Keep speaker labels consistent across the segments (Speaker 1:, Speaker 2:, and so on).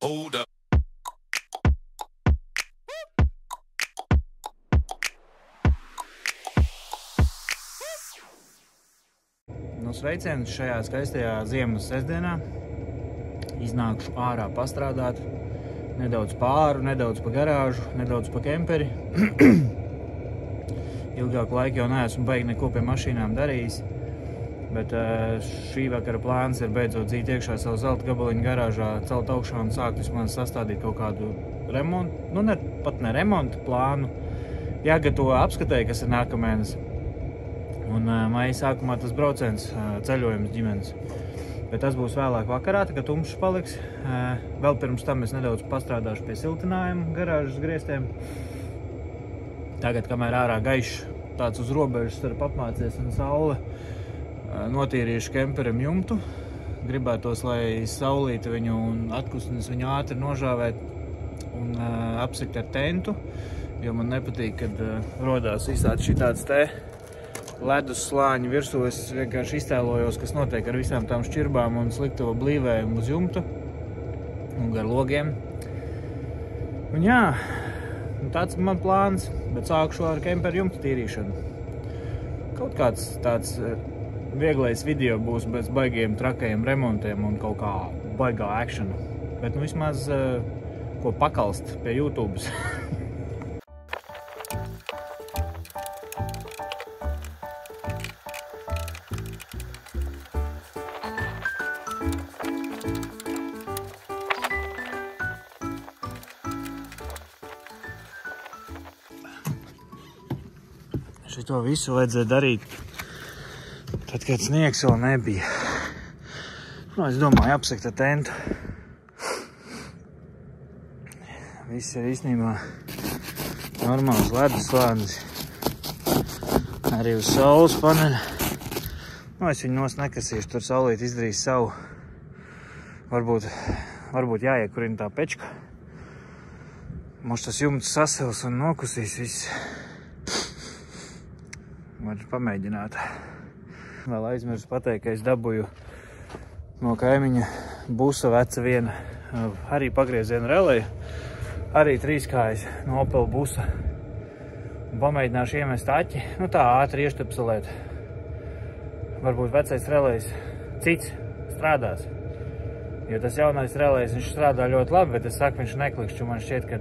Speaker 1: Hold up.
Speaker 2: Sveiciens šajā skaistajā ziemas sestdienā. Iznākšu ārā pastrādāt, nedaudz pāru, nedaudz pa garāžu, nedaudz pa kemperi. Ilgāku laiku jau neesmu baigi neko pie mašīnām darījis, bet šī vakara plāns ir beidzot dzīt iekšā savu zelta gabaliņu garāžā, celt augšā un sākt vismaz sastādīt kaut kādu remontu, pat ne remontu plānu. Jāgatavo apskatēji, kas ir nākamēnes. Un maija sākumā tas brauciens, ceļojums ģimenes. Bet tas būs vēlāk vakarā, kad tumšs paliks. Vēl pirms tam es nedaudz pastrādāšu pie siltinājuma garāžas griestiem. Tagad, kamēr ārā gaišs, tāds uz robežas starp apmācies un saule, notīrīšu kemperim jumtu. Gribētos, lai saulīte viņu un atkusnes viņu ātri nožāvēt un apsikt ar tentu, jo man nepatīk, kad rodās visādi šitāds te ledus slāņi virsū. Es vienkārši iztēlojos, kas notiek ar visām tām šķirbām un slikto blīvējumu uz jumtu un gar logiem. Un jā, tāds man plāns, bet sākšu ar kemperu jumtu tīrīšanu. Kaut kāds tāds vieglais video būs bez baigiem trakajiem remontiem un kaut kā baigā akšana. Bet vismaz ko pakalst pie YouTubes. Šito visu vajadzēja darīt tad, kad sniegs vēl nebija. Es domāju, apsekt ar tentu. Viss ir īstenībā normāls ledus slānis. Arī uz saules paneļa. Es viņu nos nekasīšu, tur saulīt izdarīs savu. Varbūt jāiekurina tā pečka. Mums tas jumts sasils un nokusīs viss. Var pamēģināt. Vēl aizmirsu pateikt, ka es dabūju no kaimiņa busa veca viena arī pagrieziena relēja, arī trīskājas no Opel busa. Pamēģināšu iemest aķi, tā ātri ieštepselēt. Varbūt vecais relējs cits strādās, jo tas jaunais relējs, viņš strādā ļoti labi, bet es saku, viņš neklikšķi, un man šķiet, ka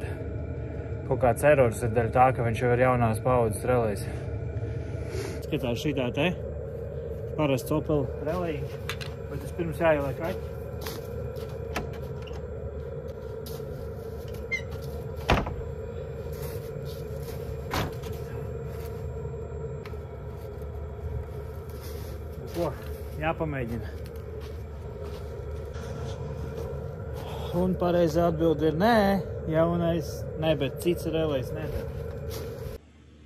Speaker 2: kaut kāds erors ir daļa tā, ka viņš jau ir jaunās paudzes relējs. Skatās šitā te parasts Opel relējiņš, bet es pirms jāieliek aķi. Ko? Jāpamēģina. Un pareizā atbilde ir nē, jaunais, ne, bet cits relējs nedara.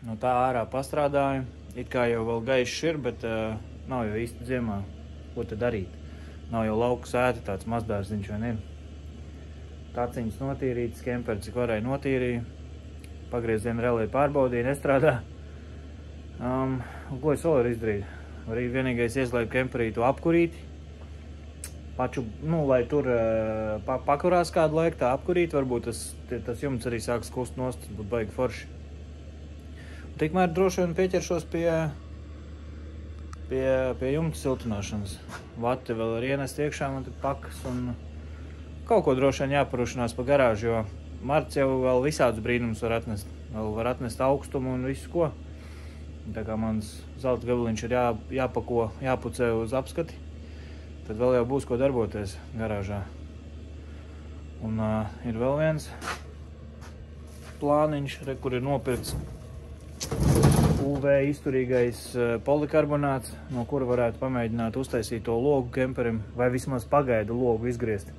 Speaker 2: No tā ārā pastrādāju. It kā jau vēl gaišs ir, bet nav jau īsti ziemā, ko te darīt. Nav jau lauku sēta, tāds mazdārziņš vien ir. Taciņas notīrītas, kemperi cik varēja notīrīja. Pagrieziena relēja pārbaudīja, nestrādā. Ko es vēl varu izdarīt? Arī vienīgais ieslēgt kemperītu apkurīti. Paču, lai tur pakurās kādu laiku tā apkurīt, varbūt tas jumts arī sāks kust nost, tas būtu baigi forši. Tikmēr droši vien pieķeršos pie jumta siltināšanas. Vati vēl ir ienest iekšā, man te pakas un kaut ko droši vien jāparušanās pa garāžu, jo marts jau vēl visādus brīnumus var atnest. Vēl var atnest augstumu un visu ko. Tā kā mans zelta gabaliņš ir jāpako, jāpucē uz apskati, tad vēl jau būs ko darboties garāžā. Un ir vēl viens plāniņš, kur ir nopirkts UV izturīgais polikarbonāts, no kura varētu pamēģināt uztaisīt to logu kemperim, vai vismaz pagaidu logu izgriezt.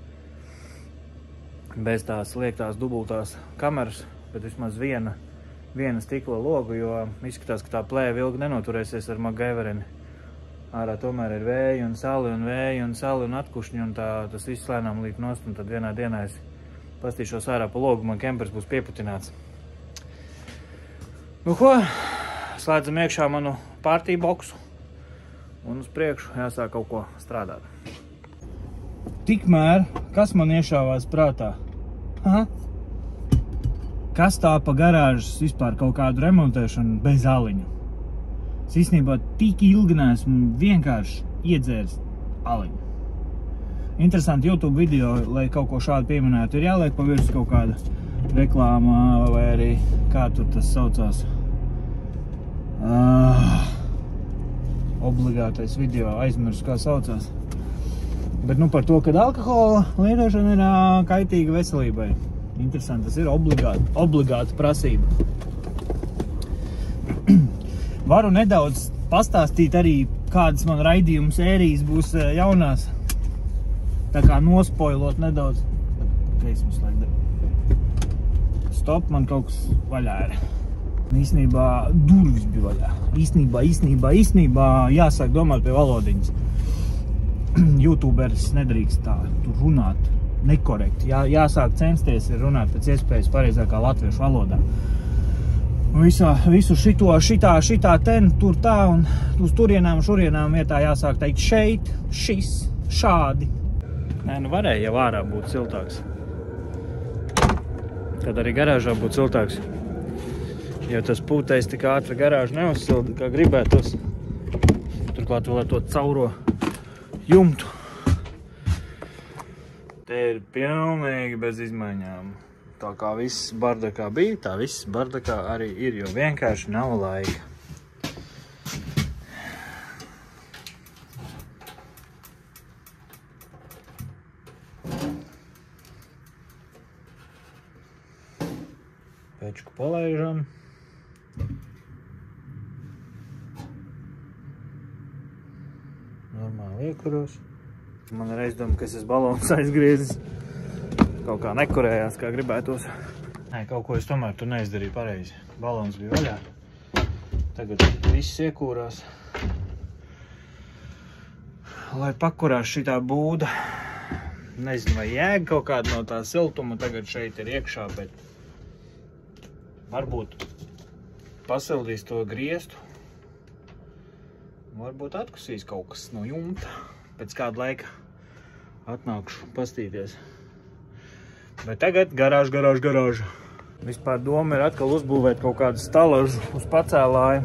Speaker 2: Bez tās liektās dubultās kameras, bet vismaz viena stikla logu, jo izskatās, ka tā plēva ilgi nenoturēsies ar MacGyvereni. Ārā tomēr ir vēji un sali un atkušņi, un tas viss lēnām līp nost, un tad vienā dienā es pastīšos ārā pa logu, man kempers būs pieputināts. Ko? Slēdzam iekšā manu partī boksu un uz priekšu jāsāk kaut ko strādāt. Tikmēr, kas man iešāvās prātā? Aha. Kas tā pa garāžas vispār kaut kādu remontēšanu bez aliņu? Es īstenībā tik ilgi neesmu vienkārši iedzēris aliņu. Interesanti YouTube video, lai kaut ko šādu pieminētu, ir jāliek pa virsmu kaut kāda reklāmā vai arī kā tur tas saucās. Obligātais video, aizmirsu, kā saucās. Bet nu par to, kad alkohola lietošana ir kaitīga veselībai. Interesanti, tas ir obligāta prasība. Varu nedaudz pastāstīt arī, kādas man raidījuma sērijas būs jaunās. Tā kā nospoilot nedaudz. Stop, man kaut kas vaļā ir. Īstenībā durvis bija vaļā. Īstenībā jāsāk domāt pie valodiņas. YouTuberis nedrīkst tā tur runāt nekorekti. Jāsāk censties runāt pēc iespējas pareizākā latviešu valodā. Visu šitā ten, tur tā un uz turienām, šurienām vietā jāsāk teikt šeit, šis, šādi. Nē, nu varēja jau ārā būt siltāks. Tad arī garāžā būt siltāks. Jo tas pūtais tik ātri garāžu neuzsilda, kā gribētos. Turklāt vēl ar to cauro jumtu. Te ir pilnīgi bez izmaiņām. Tā kā viss bardakā bija, tā viss bardakā arī ir, jo vienkārši nav laika. Pečku palaižam. Normāli iekuros. Man ir aizdoma, ka es esmu balons aizgriezis. Kaut kā nekurējās, kā gribētos. Nē, kaut ko es tomēr tur neizdarīju pareizi. Balons bija vaļā. Tagad viss iekūrās. Lai pakurās šitā būda. Nezinu, vai jēga kaut kāda no tā siltuma tagad šeit ir iekšā, bet varbūt pasildīs to griestu. Varbūt atkusīs kaut kas no jumta. Pēc kāda laika atnākšu pastīties. Bet tagad garāža. Vispār doma ir atkal uzbūvēt kaut kādu stalažu uz pacēlāju,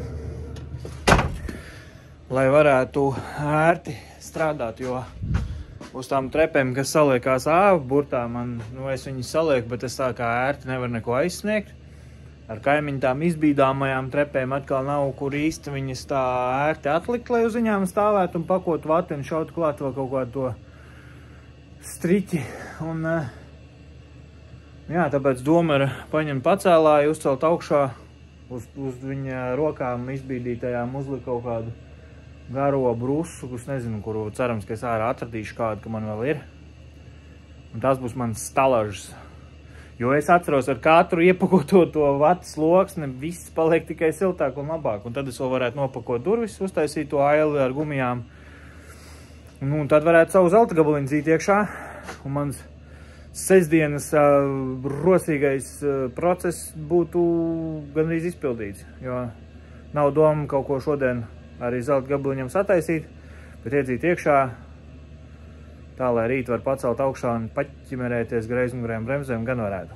Speaker 2: lai varētu ērti strādāt, jo uz tām trepēm, kas saliekās burtā, es viņus salieku, bet es tā kā ērti nevaru neko aizsniegt. Ar kaimiņu tām izbīdāmajām trepēm atkal nav, kur īsti viņas tā ērti atlikt, lai uz viņām stāvētu un pakot vati un šaut klāt vēl kaut kādu to striķi. Un, jā, tāpēc doma ir paņemt pacēlāju, uzcelt augšā, uz viņa rokām izbīdītajām uzlikt kaut kādu garo brusu, kas nezinu, kuru cerams, ka es ārā atradīšu kādu, ka man vēl ir. Un tas būs mans stalažs. Jo es atceros, ar katru iepakoto to vatas loksni, viss paliek tikai siltāk un labāk. Un tad es vēl varētu nopakot durvis, uztaisīt to aili ar gumijām. Un tad varētu savu zelta gabaliņu dzīt iekšā. Un mans sestdienas rosīgais process būtu gandrīz izpildīts. Jo nav doma kaut ko šodien arī zelta gabaliņam sataisīt, bet iedzīt iekšā. Tā, lai rīt var pacelt augšā un paķimerēties greizmugurējām bremzēm, gan varētu.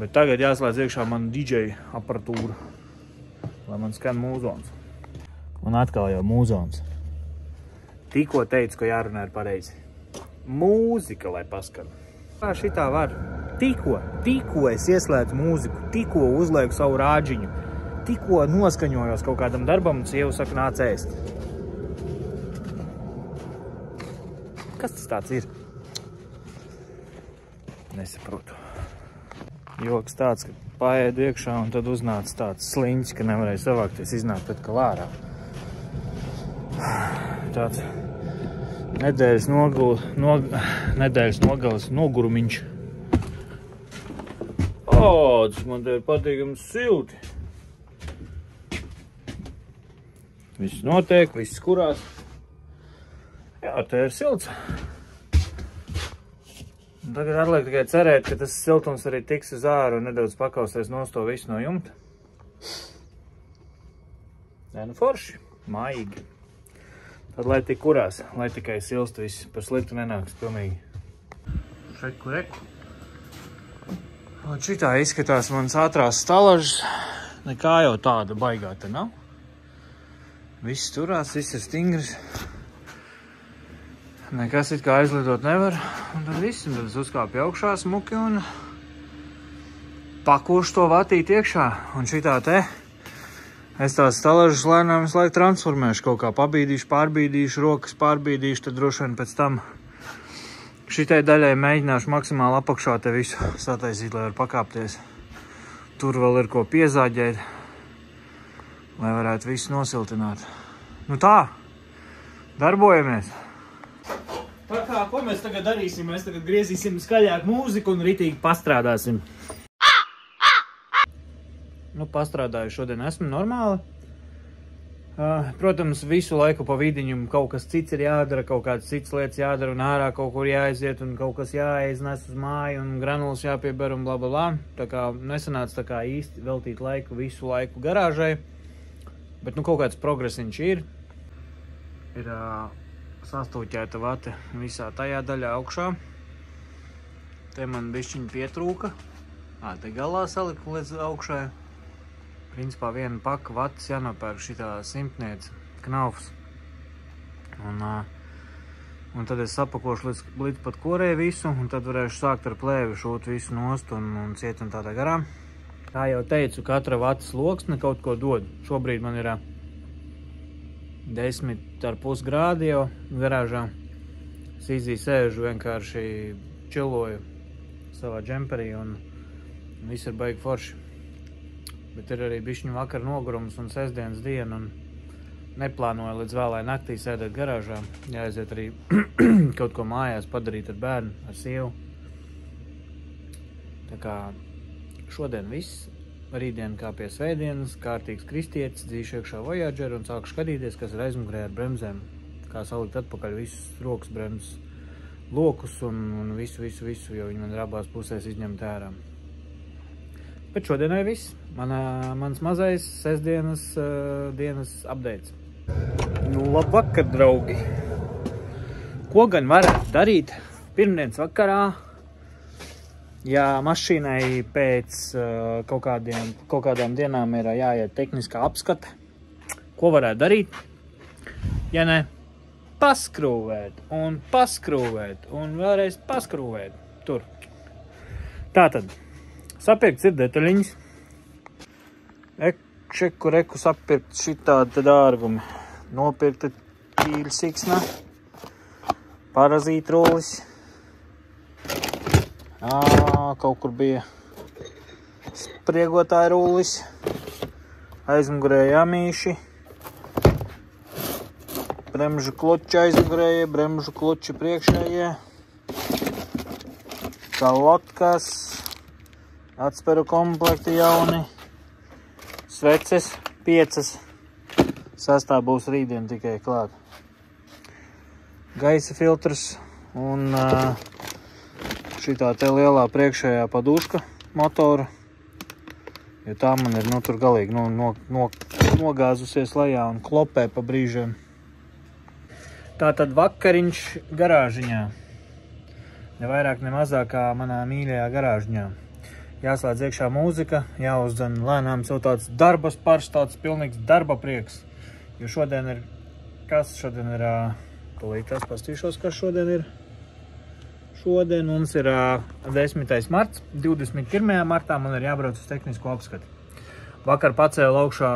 Speaker 2: Bet tagad jāslēdz iekšā man DJ aparatūra, lai man skan mūzons. Un atkal jau mūzons. Tikko teicu, ka jārunā ir pareizi. Mūzika, lai paskan. Kā šitā var? Tikko es ieslēdzu mūziku, tikko uzlieku savu rāģiņu, tikko noskaņojos kaut kādam darbam un sievu saka, nāc ēst. Kas tas tāds ir? Nesaprotu. Joks tāds, ka paēdu iekšā un tad uznāca tāds sliņķis, ka nevarēja savākties, iznākt atkal ārā. Tāds nedēļas nogalas nogurumiņš. Tas man te ir patīkams silti. Viss notiek, viss kurās. Jā, te ir silts. Un tagad atliek tikai cerēt, ka tas siltums arī tiks uz āru un nedaudz pakausties nost to visu no jumta. Nē, nu forši, maigi. Tad lai tik kurās, lai tikai silst viss, par sliktu nenāks pilnīgi. Šeku reku. Un šitā izskatās mans ātrās stalažas. Nekā jau tāda baigā te nav. Viss turās, viss ir stingrs. Nekas it kā aizlidot nevar. Un tad viss, un tad es uzkāpu augšā smuki un pakošu to vatīt iekšā. Un šitā te es tās stalažas lēnām visu laiku transformēšu. Kaut kā pabīdīšu, pārbīdīšu, rokas pārbīdīšu, tad droši vien pēc tam šitai daļai mēģināšu maksimāli apakšā te visu sataisīt, lai var pakāpties. Tur vēl ir ko piezāģēt, lai varētu visu nosiltināt. Nu tā, darbojamies. Tā kā, ko mēs tagad darīsim? Mēs tagad griezīsim skaļāk mūziku un ritīgi pastrādāsim. Nu, pastrādāju šodien esmu normāli. Protams, visu laiku pa vidiņu kaut kas cits ir jādara, kaut kādas citas lietas jādara un ārā kaut kur jāaiziet un kaut kas jāaiznes uz māju un granulas jāpieber un blablabla. Tā kā nesanāca tā kā īsti veltīt laiku visu laiku garāžai, bet nu kaut kāds progresiņš ir. Ir sastūķēta vate visā tajā daļā augšā. Te man bišķiņ pietrūka. Te galā saliku līdz augšai. Principā viena paka vatas jānopērk šitā simtniece knaufs. Un tad es sapakošu līdz pat korē visu, un tad varēšu sākt ar plēvi šūt visu nost un ciet un tādā garā. Kā jau teicu, katra vatas loksne kaut ko dod. Šobrīd man ir 10,5 grādi jau garāžā. Es izī sēžu, vienkārši čiloju savā džemperī un viss ir baigi forši. Bet ir arī bišķiņu vakar nogurums un sestdienas diena un neplānoju līdz vēlai naktī sēdēt garāžā. Jāaiziet arī kaut ko mājās padarīt ar bērnu, ar sievu. Tā kā šodien viss. Rītdien kā pie svētdienas, kārtīgs kristietis, dzīšu iekšā Voyageru un sāku skatīties, kas ir aizmugurē ar bremzēm. Kā salikt atpakaļ visus rokas bremzes lokus un visu, jo viņi man ir abās pusēs izņemt ārā. Bet šodienai viss. Mans mazais sestdienas dienas updates. Nu, labvakar, draugi! Ko gan varētu darīt pirmdienas vakarā, ja mašīnai pēc kaut kādām dienām ir jāiet tehniskā apskate? Ko varētu darīt? Ja ne, paskrūvēt un vēlreiz paskrūvēt. Tur. Tātad. Sapirkts ir detaļiņas. Reku sapirkt šitādi dārgumi. Nopirkta ķīļsiksna, parazītrūlis. Kaut kur bija spriegotāja rūlis, aizmugurēja amīši, bremžu kloči aizmugurēja, bremžu kloči priekšējie, kalotkas, atsperu komplekti jauni, sveces 5, sastā būs rītdien tikai klāt. Gaisa filtrs un šitā te lielā priekšējā padūška motora, jo tā man ir tur galīgi nogāzusies lejā un klopē pa brīžiem. Tātad vakariņš garāžiņā. Ne vairāk, ne mazāk kā manā mīļajā garāžiņā. Jāslēdz iekšā mūzika, jāuzdzen lēnām sev tāds darba spars, tāds pilnīgs darba prieks. Jo šodien ir, kas šodien ir, tūlītās pastīšos, kas šodien ir. Šodien mums ir 10. marts, 21. martā man ir jābrauc uz tehnisko apskati. Vakar pacēlu augšā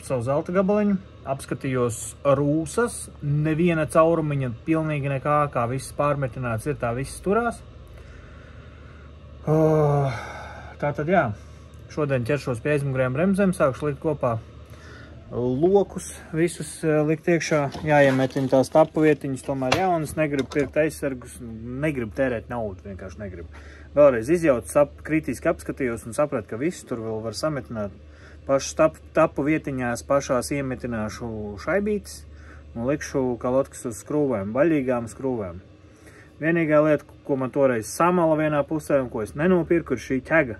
Speaker 2: savu zelta gabaliņu, apskatījos rūsas, neviena caurumiņa, pilnīgi nekā, kā viss pārmetināts ir, tā viss turās. Tātad jā, šodien ķeršos pie aizmugurējām bremzēm, sākšu likt kopā lokus, visus likt iekšā, jāiemetina tās tapu vietiņas, tomēr jaunas, negribu pirkt aizsargus, negribu tērēt naudu, vienkārši negribu. Vēlreiz izjaucu, kritiski apskatījos un sapratu, ka visu tur vēl var sametināt. Pašu tapu vietiņās pašās iemetināšu šaibītes un likšu kalotkas uz skrūvēm, vaļīgām skrūvēm. Vienīgā lieta, ko man toreiz samala vienā pusē un ko es nenopirku, ir šī ķega,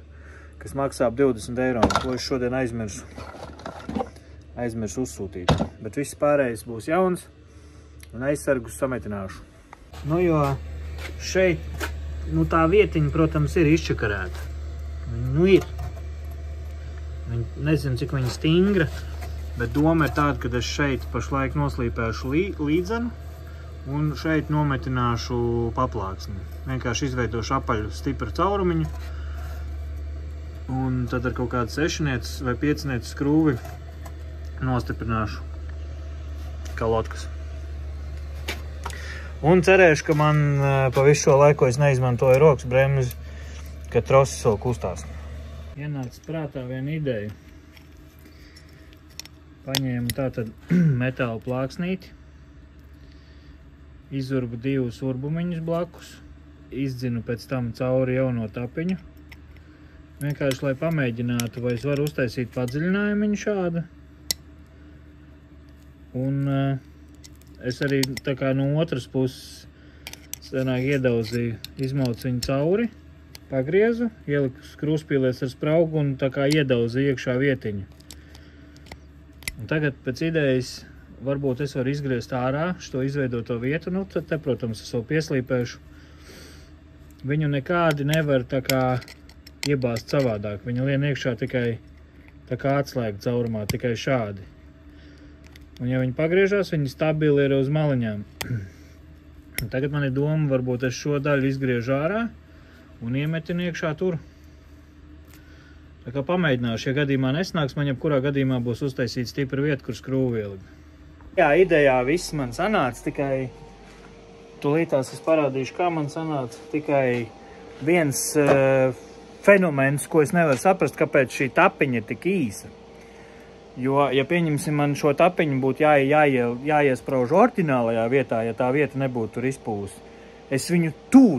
Speaker 2: kas maksā 20 eiro, ko es šodien aizmirsu uzsūtīt. Bet viss pārējais būs jauns un aizsargus sametināšu. Nu, jo šeit Nu, tā vietiņa, protams, ir izčakarēta. Nu, ir. Nezinu, cik viņa stingra, bet doma ir tāda, ka es šeit pašlaik noslīpēšu līdzenu un šeit nometināšu paplāksni. Vienkārši izveidošu apaļu stipru caurumiņu un tad ar kaut kādu 6 vai 5 skrūvi nostiprināšu kalotkas. Un cerēšu, ka man pa visu šo laiku es neizmantoju rokas bremzi, ka troses vēl kustās. Ienāca prātā viena ideja. Paņēmu tātad metāla plāksnīti, izurbu 2 urbumiņus blakus, izdzinu pēc tam cauri jauno tapiņu. Vienkārši, lai pamēģinātu, vai es varu uztaisīt padziļinājumiņu šādu. Un es arī tā kā no otras puses sanāk iedauzīju, izmaucu viņu cauri, pagriezu, ieliku skrūspīlēs ar spraugu un tā kā iedauzīju iekšā vietiņu. Un tagad pēc idejas varbūt es varu izgriezt ārā šo izveidoto vietu, nu tad te, protams, es vēl pieslīpēšu. Viņu nekādi nevar tā kā iebāzt savādāk. Viņa lien iekšā tikai tā kā atslēga caurumā, tikai šādi. Un ja viņi pagriežās, viņi stabili ir uz maliņām. Tagad man ir doma, varbūt es šo daļu izgriežu ārā un iemetinu iekšā tur. Tā kā pamēģināšu, ja gadījumā nesnāks, man jebkurā gadījumā būs uztaisīt stipra vieta, kur skrūvi ielikt. Jā, idejā viss man sanāca, tikai tūlītās es parādīšu, kā man sanāca. Tikai viens fenomens, ko es nevaru saprast, kāpēc šī tapiņa ir tik īsa. Jo, ja pieņemsim, man šo tapiņu būtu jāiesprauž orģinālajā vietā, ja tā vieta nebūtu tur izpūs. Es viņu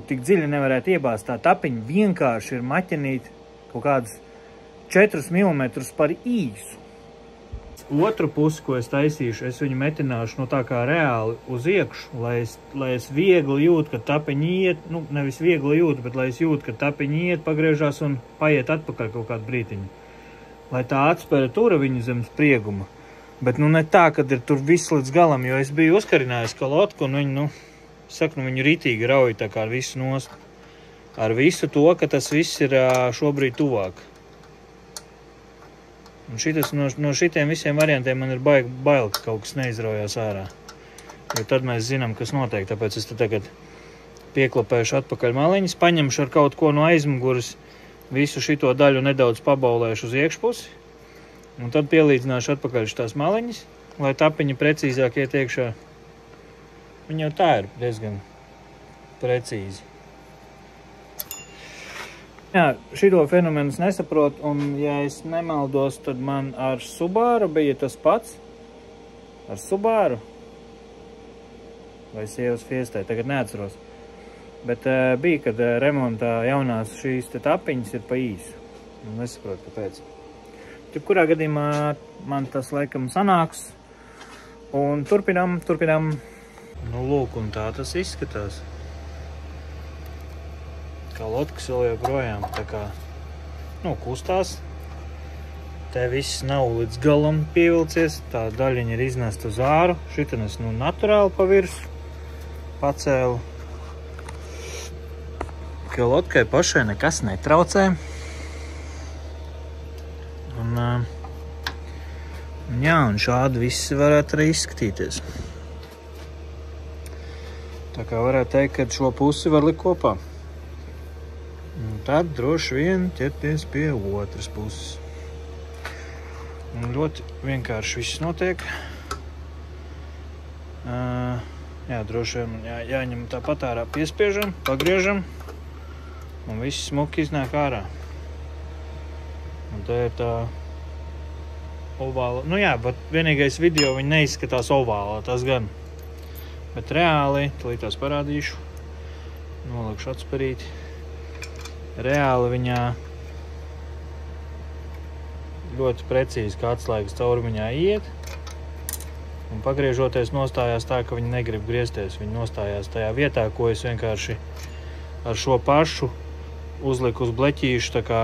Speaker 2: tik dziļi nevarētu iebāzt. Tā tapiņa vienkārši ir maķenīta kaut kādas 4 mm par īsu. Otru pusi, ko es taisīšu, es viņu metināšu no tā kā reāli uz iekšu, lai es viegli jūtu, ka tapiņi iet, nu, nevis viegli jūtu, bet lai es jūtu, ka tapiņi iet, pagriežās un paiet atpakaļ kaut kādu brītiņu. Lai tā atspēra tura viņu zem sprieguma. Bet, nu, ne tā, kad ir tur viss līdz galam, jo es biju uzkarinājis kalotku un viņu, viņu ritīgi rauj tā kā ar visu nost. Ar visu to, ka tas viss ir šobrīd tuvāk. Un no šitiem visiem variantiem man ir bail, ka kaut kas neizraujās ārā. Jo tad mēs zinām, kas notiek, tāpēc es te tagad pieklapēšu atpakaļ maliņas, paņemšu ar kaut ko no aizmuguras, visu šito daļu nedaudz pabaulēšu uz iekšpusi, un tad pielīdzināšu atpakaļ šitās maliņas, lai tapiņa precīzāk iet iekšā. Viņa jau tā ir diezgan precīzi. Jā, šito fenomenu es nesaprotu, un ja es nemaldos, tad man ar Subaru bija tas pats. Ar Subaru? Vai sievas Fiestai, tagad neatceros. Bet bija, kad remontā jaunās šīs te tapiņas ir pa īsu. Nesaprotu, kāpēc. Jebkurā gadījumā man tas laikam sanāks. Un turpinām. Nu, lūk, un tā tas izskatās. Kalotkas vēl joprojām tā kā, kustās. Te viss nav līdz galam pievilcies. Tā daļiņa ir iznesta uz āru. Šitan es, naturāli pa virsu pacēlu. Kalotkai pašai nekas netraucē. Un šādi viss varētu arī izskatīties. Tā kā varētu teikt, ka šo pusi var likt kopā. Un tad droši vien ķerties pie otras puses. Un ļoti vienkārši viss notiek. Jā, droši vien jāņem tāpat ārā, piespiežam, pagriežam. Un viss smuki iznāk ārā. Un te ir tā ovāla. Nu jā, bet vienīgais video viņa neizskatās ovālā, tas gan. Bet reāli, tūlītās parādīšu. Nolikšu atsparīti. Reāli viņā ļoti precīzi, kā atslēgas caurumiņā iet. Un pagriežoties nostājās tā, ka viņi negrib griezties. Viņi nostājās tajā vietā, ko es vienkārši ar šo pašu uzliku uz bleķīšu tā kā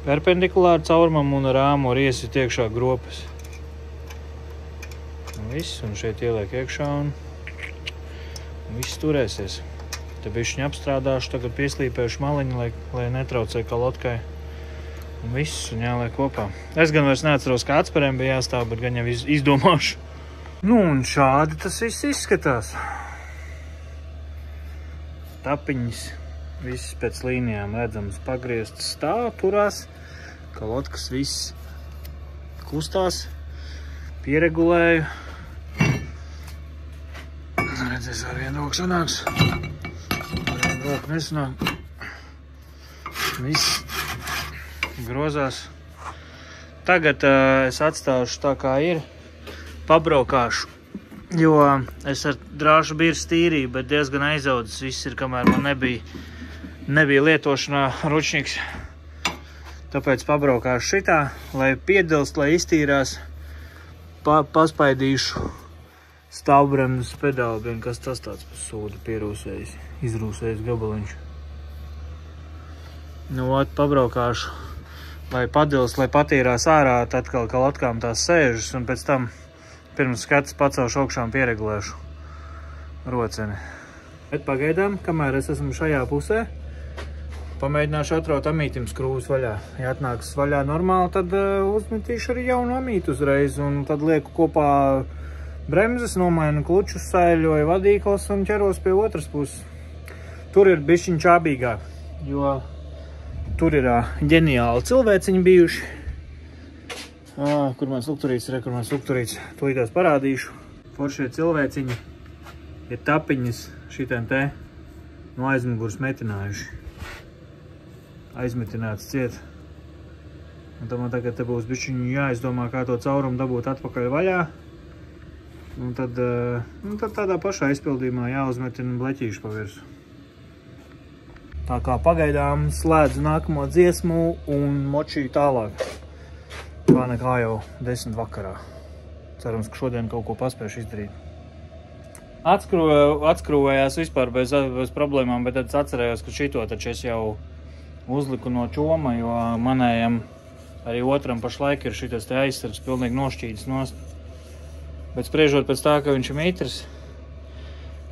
Speaker 2: perpendikulāri caurumam un ar āmuru iesit iekšā gropes. Un viss, un šeit ieliek iekšā un viss turēsies. Te bišķiņu apstrādāšu, tagad pieslīpēšu maliņu, lai netraucē kalotkai. Un viss, un jāliek kopā. Es gan vairs neatceros, kā atspērēm bija jāstāv, bet gan jau izdomāšu. Nu, un šādi tas viss izskatās. Tapiņas, viss pēc līnijām redzams pagrieztas stāv, turās. Kalotkas viss kustās, pieregulēju. Redzēs, ar vienu roku sanāks. Ar vienu roku nesanāk. Viss grozās. Tagad es atstāšu tā kā ir. Pabraukāšu, jo es ar drāšu birsu tīrīju, bet diezgan aizaudzis. Viss ir, kamēr man nebija lietošanā ručniks. Tāpēc pabraukāšu šitā, lai piedilst, lai iztīrās. Paspaidīšu stāvbremzes pedāli, kas tas tāds pa sūdu pierūsējis, izrūsējis gabaliņš. Nu, pabraukāšu, lai padilst, lai patīrās ārā, tad atkal kalotkām tās sēžas, un pēc tam pirms skats pacelšu augšām pieregulēšu roceni. Bet pagaidām, kamēr es esmu šajā pusē, pamēģināšu atraut amītim skrūvus vaļā. Ja atnāks vaļā normāli, tad uzmetīšu arī jaunu amītu uzreiz, un tad lieku kopā bremzes, nomainu klučus, saiļoju vadīklis un ķeros pie otras puses. Tur ir bišķiņ čābīgāk, jo tur ir ģeniāli cilvēciņi bijuši. Kur mans lukturīts, tūlītās parādīšu. Foršie cilvēciņi ir tapiņas šitiem te no aizmugurs metinājuši. Aizmetināts ciet. Un tad man tagad te būs bišķiņu jāizdomā, kā to caurumu dabūt atpakaļ vaļā. Un tad tādā pašā izpildījumā jāuzmetina bleķīšu pa virsu. Tā kā pagaidām slēdzu nākamo dziesmu un močīju tālāk. Kā nekā jau 10 vakarā. Cerams, ka šodien kaut ko paspēšu izdarīt. Atskrūvējās vispār bez problēmām, bet tad atcerējos, ka šito taču es jau uzliku no čoma, jo manējam arī otram pašlaik ir šitas te aizsargs pilnīgi nošķīdis nost. Bet spriežot pēc tā, ka viņš ir mitrs,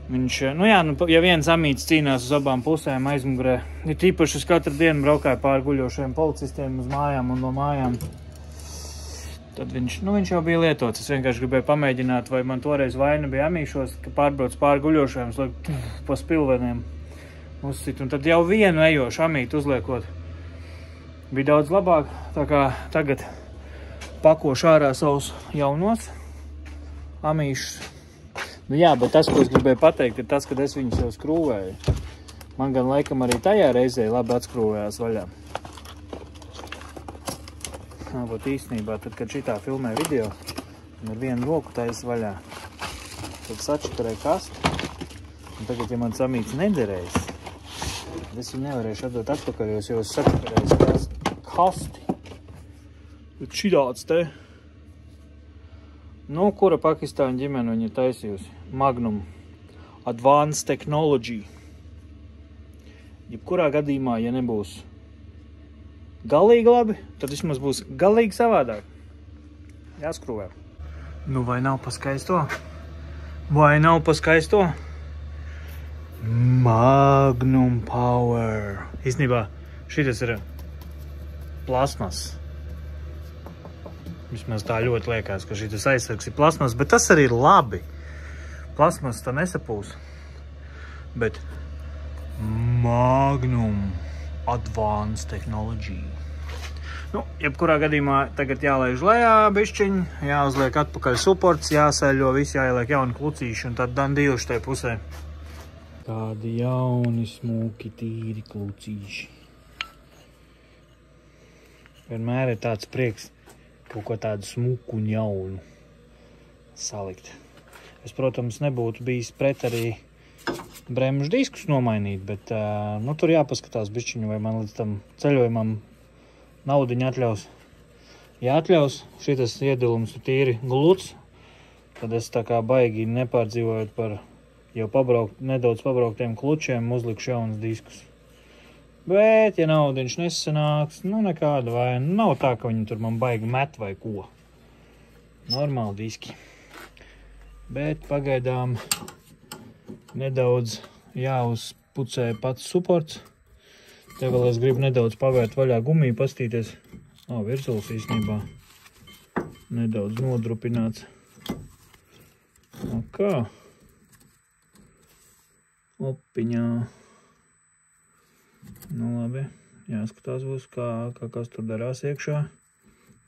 Speaker 2: ja viens amīts cīnās uz abām pusēm aizmugurē, ir tīpaši es katru dienu braukāju pāri guļošajiem policistiem uz mājām un no mājām, tad viņš jau bija lietots. Es vienkārši gribēju pamēģināt, vai man toreiz vaina bija amīšos, ka pārbrauc pāri guļošajiem, pa spilveniem uzsit, un tad jau vienu ejošu amītu uzliekot bija daudz labāk, tā kā tagad pakošu ārā savus jaunos amīšus. Nu jā, bet tas, ko es gribēju pateikt, ir tas, kad es viņus jau skrūvēju. Man gan laikam arī tajā reizē labi atskrūvējās vaļā. Bet īstenībā, tad, kad šitā filmē video, un ar vienu roku taisa vaļā, tad sačakarēju kastu. Un tagad, ja mans amīts nederēs, tad es viņu nevarēšu atdot atpakaļ, jo es sačakarēju kasti. Bet šitāds te. Nu, kura Pakistāņu ģimene viņa taisījusi? Magnum Advanced Technology. Jebkurā gadījumā, ja nebūs galīgi labi, tad vismaz būs galīgi savādāk. Jāskrūvē. Nu, vai nav pa skaisto? Vai nav pa skaisto? Magnum Power. Īstenībā šitas ir plasmas. Vismaz tā ļoti liekas, ka šitas aizsargs ir plasmas, bet tas arī ir labi. Plasmas tā nesapūs. Bet Magnum Advanced Technology. Nu, jebkurā gadījumā tagad jālaiž lejā bišķiņ, jāuzliek atpakaļ suports, jāsēļo, visi jāieliek jauni klucīši un tad dandījuši tai pusē. Tādi jauni, smuki, tīri klucīši. Vienmēr ir tāds prieks kaut ko tādu smuku un jaunu salikt. Es, protams, nebūtu bijis pret arī bremžu diskus nomainīt, bet nu, tur jāpaskatās bišķiņu, vai man līdz tam ceļojumam naudiņu atļaus. Ja atļaus, šitas iedilums ir tīri gluds, tad es tā kā baigi nepārdzīvojot par jau nedaudz pabrauktiem klučiem, uzlikšu jaunas diskus. Bet, ja naudiņš nesanāks, nu nekāda vaina. Nav tā, ka viņi tur man baigi met vai ko. Normāli diski. Bet pagaidām nedaudz pucēja pats suports. Te vēl es gribu nedaudz pavērt vaļā gumiju, pastīties. Virzulis īstenībā nedaudz nodrupināts. Kā? Opiņā. Nu labi, jāskatās būs, kas tur darās iekšā.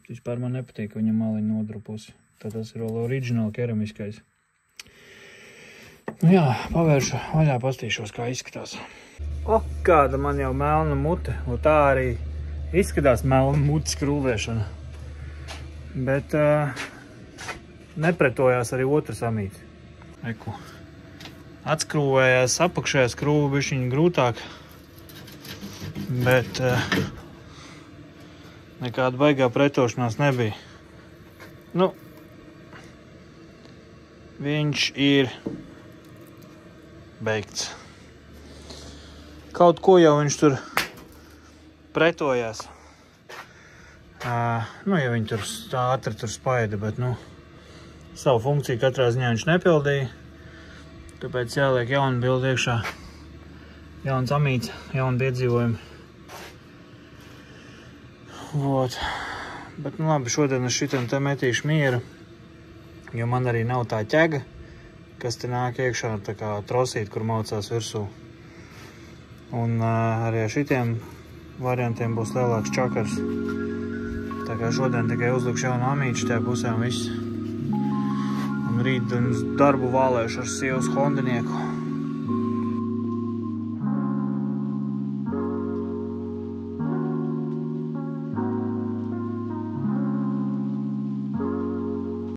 Speaker 2: Vispār man nepatīk, ka viņam maliņa nodrupusi. Tad tas ir vēl oriģināli keramiskais. Nu jā, pavēršu vaļā, pastīšos, kā izskatās. Kāda man jau melna mute. Un tā arī izskatās melna mutes skrūvēšana. Bet nepretojās arī otrs amīts. Reku. Atskrūvējās apakšējā skrūva bišķiņa grūtāk. Bet nekāda baigā pretošanās nebija. Nu, viņš ir beigts. Kaut ko jau viņš tur pretojās. Nu, ja viņi tur ātri tur spaida, bet, nu, savu funkciju katrā ziņā viņš nepildīja. Tāpēc jāliek jauna bilde iekšā. Jauns amīts, jauni piedzīvojumi. Vot. Bet, nu labi, šodien es šitam te metīšu mieru, jo man arī nav tā ķega, kas te nāk iekšā, tā kā trosīt, kur maucās virsū. Un arī ar šitiem variantiem būs lielāks čakars. Tā kā šodien tikai uzlikšu jaunu amīču tajā pusē un viss. Un rīt darbu vālēšu ar sievas hondinieku.